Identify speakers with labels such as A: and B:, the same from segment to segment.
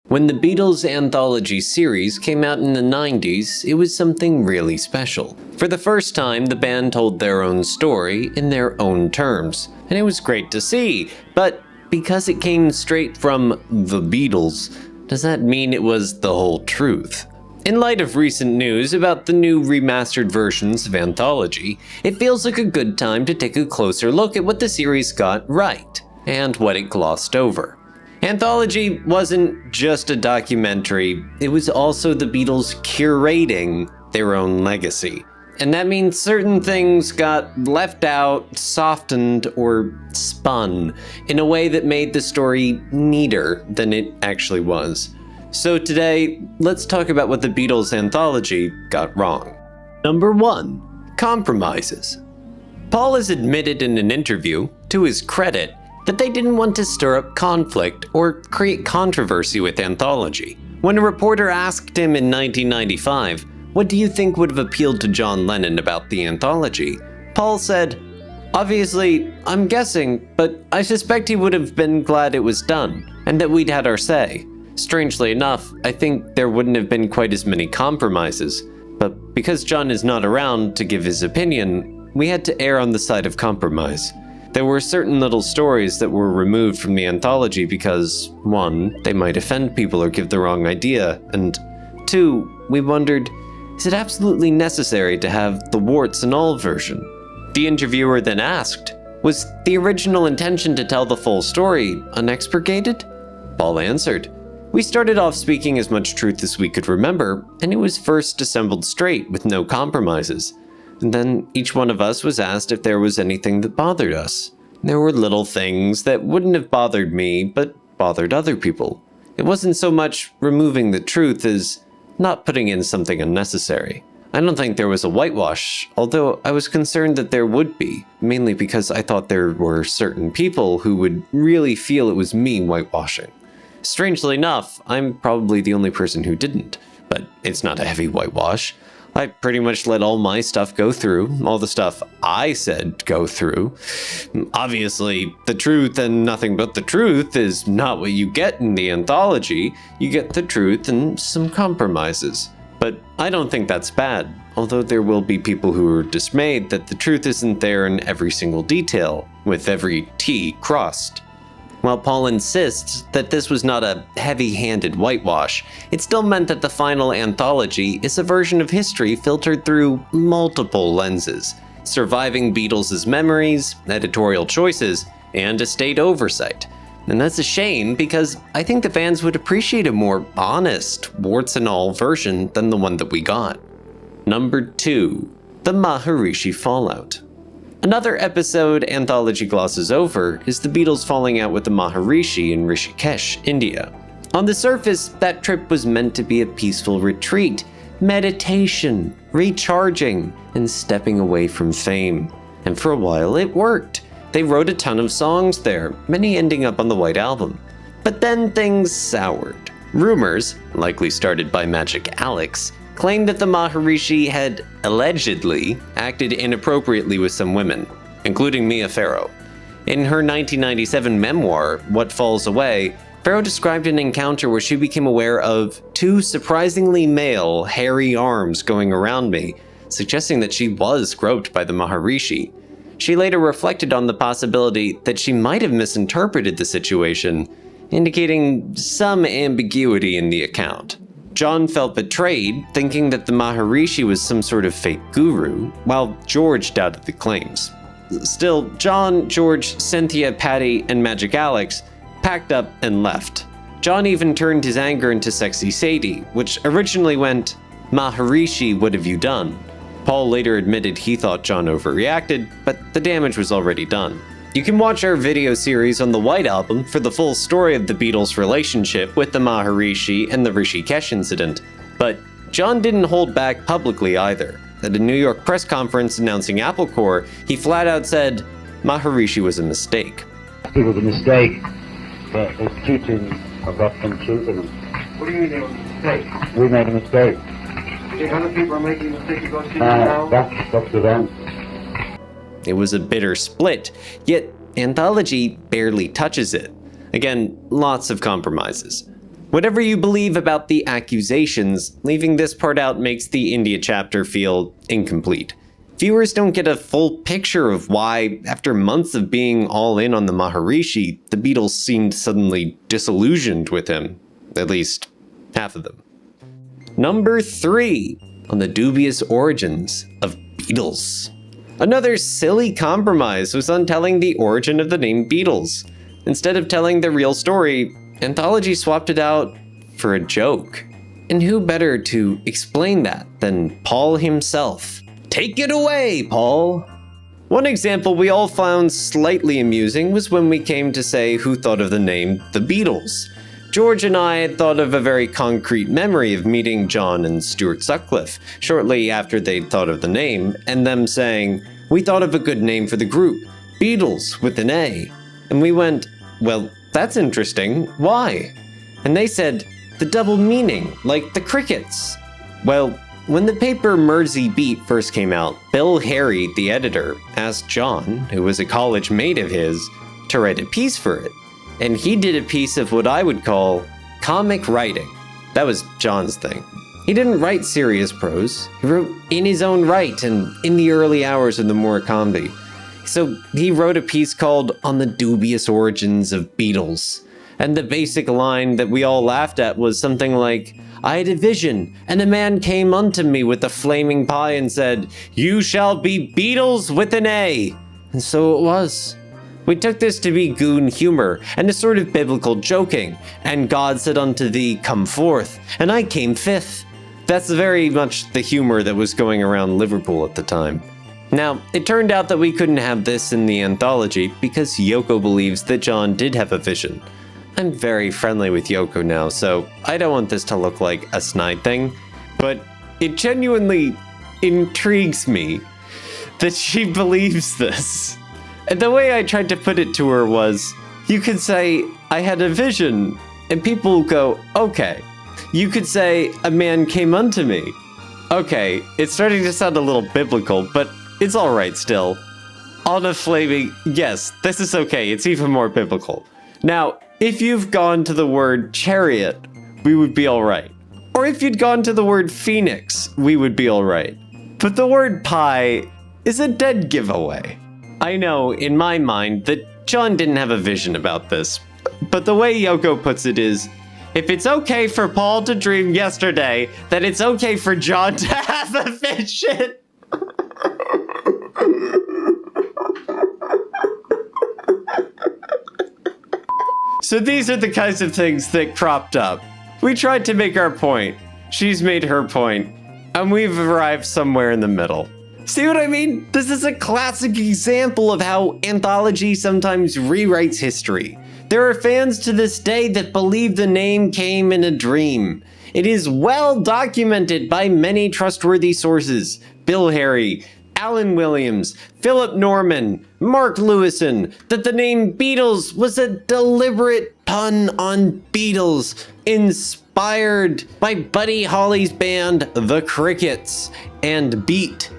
A: When the Beatles Anthology series came out in the 90s, it was something really special. For the first time, the band told their own story in their own terms, and it was great to see. But because it came straight from the Beatles, does that mean it was the whole truth? In light of recent news about the new remastered versions of Anthology, it feels like a good time to take a closer look at what the series got right, and what it glossed over. Anthology wasn't just a documentary, it was also the Beatles curating their own legacy. And that means certain things got left out, softened, or spun in a way that made the story neater than it actually was. So today, let's talk about what the Beatles Anthology got wrong. Number 1. Compromises. Paul has admitted in an interview, to his credit, that they didn't want to stir up conflict or create controversy with Anthology. When a reporter asked him in 1995, "What do you think would have appealed to John Lennon about the Anthology?" Paul said, "Obviously, I'm guessing, but I suspect he would have been glad it was done, and that we'd had our say." Strangely enough, I think there wouldn't have been quite as many compromises, but because John is not around to give his opinion, we had to err on the side of compromise. There were certain little stories that were removed from the Anthology because, 1, they might offend people or give the wrong idea, and 2, we wondered, is it absolutely necessary to have the warts and all version? The interviewer then asked, was the original intention to tell the full story unexpurgated? Paul answered, we started off speaking as much truth as we could remember, and it was first assembled straight with no compromises. And then each one of us was asked if there was anything that bothered us. There were little things that wouldn't have bothered me, but bothered other people. It wasn't so much removing the truth as not putting in something unnecessary. I don't think there was a whitewash, although I was concerned that there would be, mainly because I thought there were certain people who would really feel it was me whitewashing. Strangely enough, I'm probably the only person who didn't, but it's not a heavy whitewash. I pretty much let all my stuff go through, all the stuff I said go through. Obviously, the truth and nothing but the truth is not what you get in the Anthology. You get the truth and some compromises. But I don't think that's bad, although there will be people who are dismayed that the truth isn't there in every single detail, with every T crossed. While Paul insists that this was not a heavy-handed whitewash, it still meant that the final Anthology is a version of history filtered through multiple lenses, surviving Beatles' memories, editorial choices, and estate oversight. And that's a shame because I think the fans would appreciate a more honest, warts and all version than the one that we got. Number 2. The Maharishi Fallout. Another episode Anthology glosses over is the Beatles falling out with the Maharishi in Rishikesh, India. On the surface, that trip was meant to be a peaceful retreat, meditation, recharging, and stepping away from fame. And for a while it worked. They wrote a ton of songs there, many ending up on the White Album. But then things soured. Rumors, likely started by Magic Alex, claimed that the Maharishi had allegedly acted inappropriately with some women, including Mia Farrow. In her 1997 memoir, What Falls Away, Farrow described an encounter where she became aware of 2 surprisingly male, hairy arms going around me, suggesting that she was groped by the Maharishi. She later reflected on the possibility that she might have misinterpreted the situation, indicating some ambiguity in the account. John felt betrayed, thinking that the Maharishi was some sort of fake guru, while George doubted the claims. Still, John, George, Cynthia, Patty, and Magic Alex packed up and left. John even turned his anger into Sexy Sadie, which originally went, "Maharishi, what have you done?" Paul later admitted he thought John overreacted, but the damage was already done. You can watch our video series on the White Album for the full story of the Beatles' relationship with the Maharishi and the Rishikesh incident, but John didn't hold back publicly either. At a New York press conference announcing Apple Corps, he flat out said, Maharishi was a mistake.
B: It was a mistake, but it's teaching about some truth in it.
C: What do you mean it was a mistake?
B: We made a mistake.
C: You think other people are making a mistake to go see now?
B: That's up to them.
A: It was a bitter split, yet Anthology barely touches it. Again, lots of compromises. Whatever you believe about the accusations, leaving this part out makes the India chapter feel incomplete. Viewers don't get a full picture of why, after months of being all in on the Maharishi, the Beatles seemed suddenly disillusioned with him. At least, half of them. Number 3, on the dubious origins of Beatles. Another silly compromise was on telling the origin of the name Beatles. Instead of telling the real story, Anthology swapped it out for a joke. And who better to explain that than Paul himself? Take it away, Paul! One example we all found slightly amusing was when we came to say who thought of the name The Beatles. George and I had thought of a very concrete memory of meeting John and Stuart Sutcliffe shortly after they'd thought of the name, and them saying, "We thought of a good name for the group, Beatles with an A." And we went, "Well, that's interesting. Why?" And they said, "The double meaning, like the crickets." Well, when the paper Mersey Beat first came out, Bill Harry, the editor, asked John, who was a college mate of his, to write a piece for it. And he did a piece of what I would call comic writing. That was John's thing. He didn't write serious prose. He wrote in his own right and in the early hours of the Murakami. So he wrote a piece called On the Dubious Origins of Beatles. And the basic line that we all laughed at was something like, "I had a vision, and a man came unto me with a flaming pie and said, 'You shall be Beatles with an A.'" And so it was. We took this to be goon humor and a sort of biblical joking, and God said unto thee, "Come forth," and I came fifth. That's very much the humor that was going around Liverpool at the time. Now, it turned out that we couldn't have this in the anthology because Yoko believes that John did have a vision. I'm very friendly with Yoko now, so I don't want this to look like a snide thing, but it genuinely intrigues me that she believes this. And the way I tried to put it to her was, you could say, "I had a vision," and people go, "Okay." You could say, "A man came unto me." Okay, it's starting to sound a little biblical, but it's alright still. On a flaming, yes, this is okay, it's even more biblical. Now, if you've gone to the word chariot, we would be alright. Or if you'd gone to the word phoenix, we would be alright. But the word pie is a dead giveaway. I know, in my mind, that John didn't have a vision about this, but the way Yoko puts it is, if it's okay for Paul to dream yesterday, then it's okay for John to have a vision. So these are the kinds of things that cropped up. We tried to make our point, she's made her point, and we've arrived somewhere in the middle. See what I mean? This is a classic example of how Anthology sometimes rewrites history. There are fans to this day that believe the name came in a dream. It is well documented by many trustworthy sources. Bill Harry, Alan Williams, Philip Norman, Mark Lewison, that the name Beatles was a deliberate pun on Beatles, inspired by Buddy Holly's band The Crickets, and beat,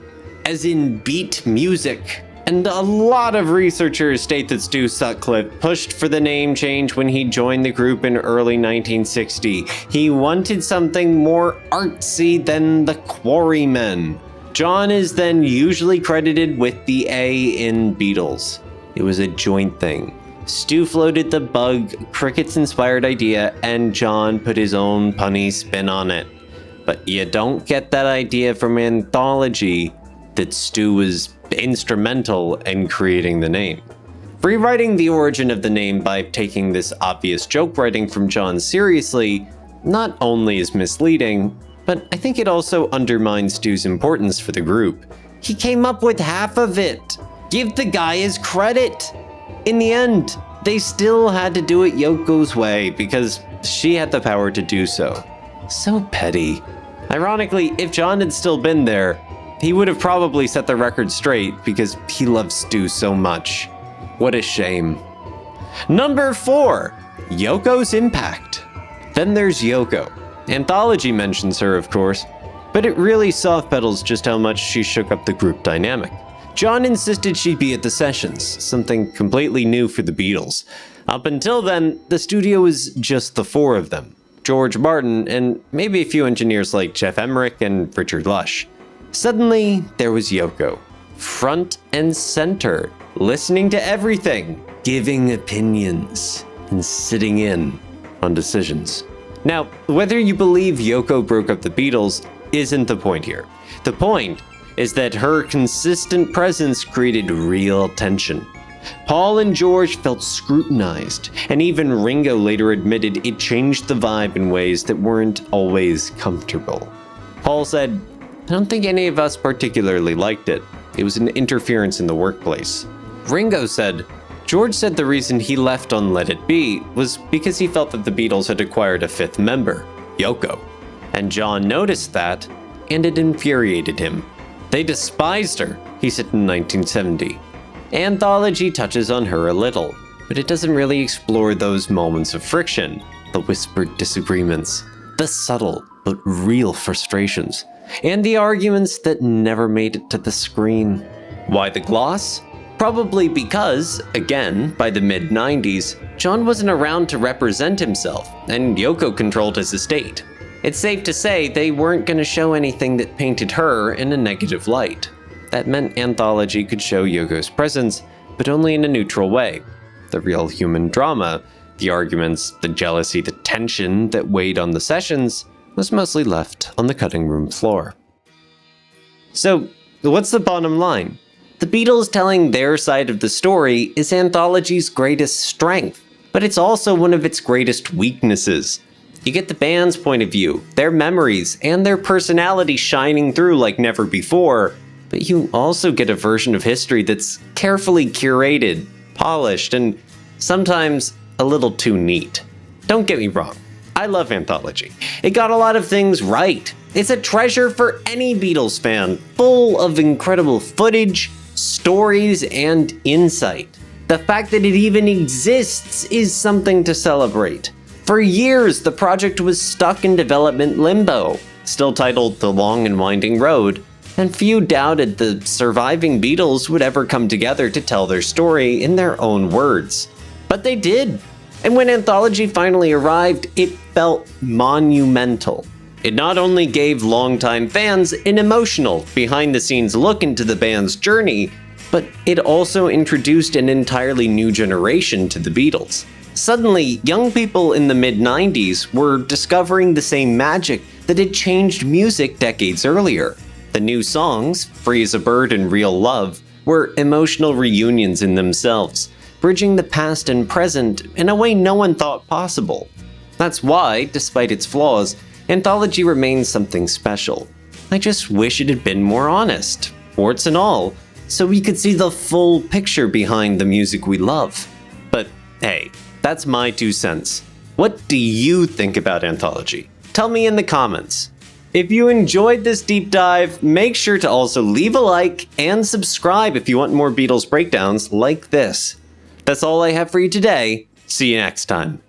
A: as in beat music. And a lot of researchers state that Stu Sutcliffe pushed for the name change when he joined the group in early 1960. He wanted something more artsy than the Quarrymen. John is then usually credited with the A in Beatles. It was a joint thing. Stu floated the bug, Crickets-inspired idea, and John put his own punny spin on it. But you don't get that idea from Anthology that Stu was instrumental in creating the name. Rewriting the origin of the name by taking this obvious joke writing from John seriously not only is misleading, but I think it also undermines Stu's importance for the group. He came up with half of it. Give the guy his credit. In the end, they still had to do it Yoko's way because she had the power to do so. So petty. Ironically, if John had still been there, he would have probably set the record straight because he loves Stu so much. What a shame. Number 4, Yoko's impact. Then there's Yoko. Anthology mentions her, of course, but it really soft pedals just how much she shook up the group dynamic. John insisted she'd be at the sessions, something completely new for the Beatles. Up until then, the studio was just the 4 of them. George Martin, and maybe a few engineers like Jeff Emmerich and Richard Lush. Suddenly, there was Yoko, front and center, listening to everything, giving opinions, and sitting in on decisions. Now, whether you believe Yoko broke up the Beatles isn't the point here. The point is that her consistent presence created real tension. Paul and George felt scrutinized, and even Ringo later admitted it changed the vibe in ways that weren't always comfortable. Paul said, "I don't think any of us particularly liked it. It was an interference in the workplace." Ringo said, "George said the reason he left on Let It Be was because he felt that the Beatles had acquired a fifth member, Yoko. And John noticed that, and it infuriated him. They despised her," he said in 1970. Anthology touches on her a little, but it doesn't really explore those moments of friction, the whispered disagreements, the subtle but real frustrations, and the arguments that never made it to the screen. Why the gloss? Probably because, again, by the mid-90s, John wasn't around to represent himself, and Yoko controlled his estate. It's safe to say they weren't going to show anything that painted her in a negative light. That meant Anthology could show Yoko's presence, but only in a neutral way. The real human drama, the arguments, the jealousy, the tension that weighed on the sessions, was mostly left on the cutting room floor. So, what's the bottom line? The Beatles telling their side of the story is Anthology's greatest strength, but it's also one of its greatest weaknesses. You get the band's point of view, their memories, and their personality shining through like never before, but you also get a version of history that's carefully curated, polished, and sometimes a little too neat. Don't get me wrong, I love Anthology. It got a lot of things right. It's a treasure for any Beatles fan, full of incredible footage, stories, and insight. The fact that it even exists is something to celebrate. For years, the project was stuck in development limbo, still titled The Long and Winding Road, and few doubted the surviving Beatles would ever come together to tell their story in their own words. But they did. And when Anthology finally arrived, it felt monumental. It not only gave longtime fans an emotional, behind-the-scenes look into the band's journey, but it also introduced an entirely new generation to the Beatles. Suddenly, young people in the mid-90s were discovering the same magic that had changed music decades earlier. The new songs, Free as a Bird and Real Love, were emotional reunions in themselves, bridging the past and present in a way no one thought possible. That's why, despite its flaws, Anthology remains something special. I just wish it had been more honest, warts and all, so we could see the full picture behind the music we love. But hey, that's my 2 cents. What do you think about Anthology? Tell me in the comments. If you enjoyed this deep dive, make sure to also leave a like and subscribe if you want more Beatles breakdowns like this. That's all I have for you today. See you next time.